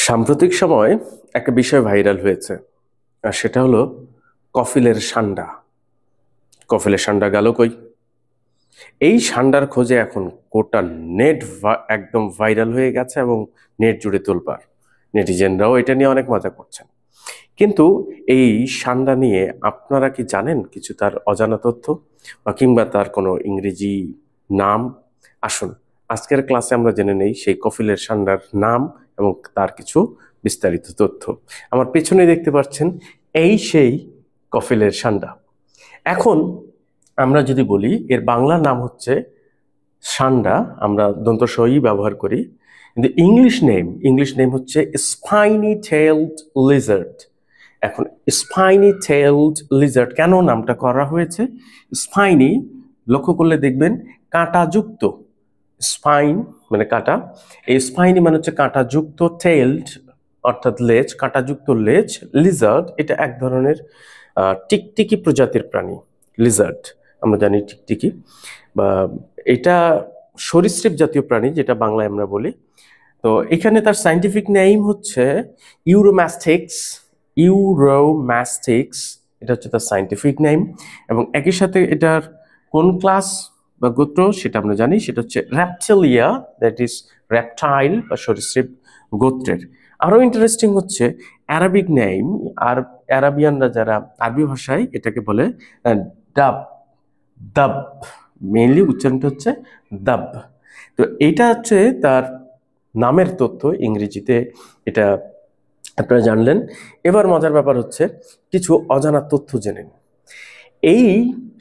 সাম্প্রতিক সময় একটা বিষয় ভাইরাল হয়েছে, আর সেটা হলো কফিলের সান্ডা। কফিলের সান্ডা গেল কই? এই সান্ডার খোঁজে এখন গোটা নেট একদম ভাইরাল হয়ে গেছে এবং নেট জুড়ে তোলপাড়। নেটিজেনরাও এটা নিয়ে অনেক মজা করছেন। কিন্তু এই সান্ডা নিয়ে আপনারা কি জানেন কিছু তার অজানা তথ্য বা কিংবা তার কোনো ইংরেজি নাম? আসুন আজকের ক্লাসে আমরা জেনে নেই সেই কফিলের সান্ডার নাম এবং তার কিছু বিস্তারিত তথ্য। আমার পেছনে দেখতে পাচ্ছেন এই সেই কফিলের সান্ডা। এখন আমরা যদি বলি এর বাংলা নাম হচ্ছে সান্ডা, আমরা দন্ত সই ব্যবহার করি, কিন্তু ইংলিশ নেম হচ্ছে স্পাইনি টেইলড লিজার্ড। এখন স্পাইনি টেইলড লিজার্ড কেন নামটা করা হয়েছে? স্পাইনি লক্ষ্য করলে দেখবেন কাঁটাযুক্ত, স্পাইন মানে কাঁটা, এই স্পাইনি মানে হচ্ছে কাঁটাযুক্ত, টেইলড অর্থাৎ লেজ, কাঁটাযুক্ত লেজ। লিজার্ড এটা এক ধরনের টিকটিকি প্রজাতির প্রাণী। লিজার্ড আমরা জানি টিকটিকি, বা এটা সরীসৃপ জাতীয় প্রাণী যেটা বাংলায় আমরা বলি। তো এখানে তার সায়েন্টিফিক নেম হচ্ছে ইউরোম্যাস্টিক্স। ইউরোম্যাস্টিক্স এটা হচ্ছে তার সায়েন্টিফিক নেম, এবং একই সাথে এটার কোন ক্লাস বা গোত্র সেটা আমরা জানি, সেটা হচ্ছে র্যাপটেলিয়া, দ্যাট ইজ র্যাপটাইল বা সরীসৃপ গোত্রের। আরও ইন্টারেস্টিং হচ্ছে অ্যারাবিক নেম, আর অ্যারাবিয়ানরা যারা আরবি ভাষায় এটাকে বলে ডাব। দাব মেইনলি উচ্চারণটা হচ্ছে দাব। তো এটা হচ্ছে তার নামের তথ্য ইংরেজিতে, এটা আপনারা জানলেন। এবার মজার ব্যাপার হচ্ছে কিছু অজানা তথ্য জেনে নিন। এই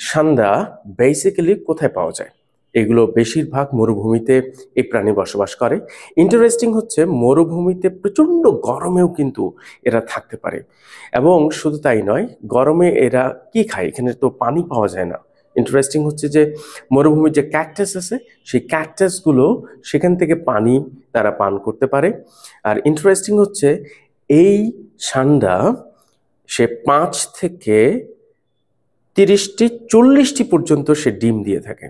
সান্ডা বেসিক্যালি কোথায় পাওয়া যায়? এগুলো বেশিরভাগ মরুভূমিতে এই প্রাণী বসবাস করে। ইন্টারেস্টিং হচ্ছে মরুভূমিতে প্রচণ্ড গরমেও কিন্তু এরা থাকতে পারে, এবং শুধু তাই নয়, গরমে এরা কি খায়? এখানে তো পানি পাওয়া যায় না। ইন্টারেস্টিং হচ্ছে যে মরুভূমির যে ক্যাকটাস আছে, সেই ক্যাকটাসগুলো সেখান থেকে পানি তারা পান করতে পারে। আর ইন্টারেস্টিং হচ্ছে এই সান্ডা সে 5 থেকে 30টি 40টি পর্যন্ত সে ডিম দিয়ে থাকে,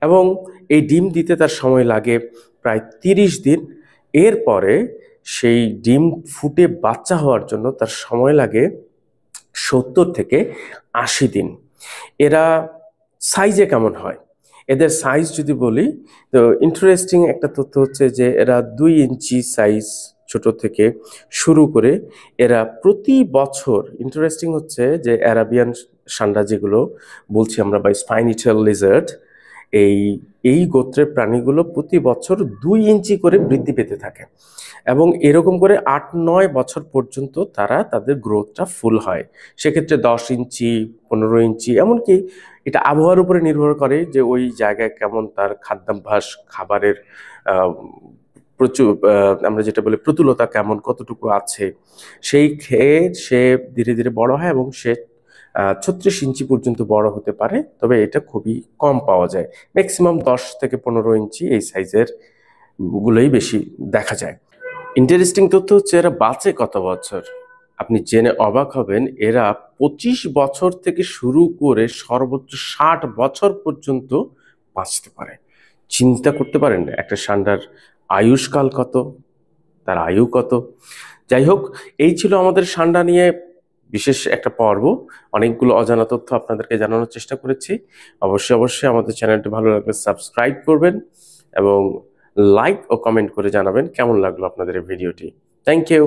এবং এই ডিম দিতে তার সময় লাগে প্রায় 30 দিন। এরপরে সেই ডিম ফুটে বাচ্চা হওয়ার জন্য তার সময় লাগে 70 থেকে 80 দিন। এরা সাইজে কেমন হয়? এদের সাইজ যদি বলি, তো ইন্টারেস্টিং একটা তথ্য হচ্ছে যে এরা 2 ইঞ্চি সাইজ ছোট থেকে শুরু করে এরা প্রতি বছর, ইন্টারেস্টিং হচ্ছে যে অ্যারাবিয়ান সান্ডা যেগুলো বলছি আমরা বা স্পাইনি টেইল লিজার্ড, এই এই গোত্রের প্রাণীগুলো প্রতি বছর 2 ইঞ্চি করে বৃদ্ধি পেতে থাকে, এবং এরকম করে 8-9 বছর পর্যন্ত তারা তাদের গ্রোথটা ফুল হয়। সেক্ষেত্রে 10 ইঞ্চি, 15 ইঞ্চি, এমনকি এটা আবহাওয়ার উপরে নির্ভর করে যে ওই জায়গায় কেমন তার খাদ্যাভ্যাস, খাবারের প্রচুর আমরা যেটা বলি প্রতুলতা কেমন, কতটুকু আছে, সেই খেয়ে সে ধীরে ধীরে বড় হয় এবং সে 36 ইঞ্চি পর্যন্ত বড় হতে পারে। তবে এটা খুবই কম পাওয়া যায়, ম্যাক্সিমাম 10 থেকে 15 ইঞ্চি এই সাইজের গুলোই বেশি দেখা যায়। ইন্টারেস্টিং তথ্য হচ্ছে এরা বাঁচে কত বছর? আপনি জেনে অবাক হবেন, এরা 25 বছর থেকে শুরু করে সর্বোচ্চ 60 বছর পর্যন্ত বাঁচতে পারে। চিন্তা করতে পারেন একটা সান্ডার আয়ুষ্কাল কত, তার আয়ু কত? যাই হোক, এই ছিল আমাদের সান্ডা নিয়ে বিশেষ একটা পর্ব। অনেকগুলো অজানা তথ্য আপনাদেরকে জানানোর চেষ্টা করেছি। অবশ্যই আমাদের চ্যানেলটি ভালো লাগলে সাবস্ক্রাইব করবেন এবং লাইক ও কমেন্ট করে জানাবেন কেমন লাগলো আপনাদের এই ভিডিওটি। Thank you.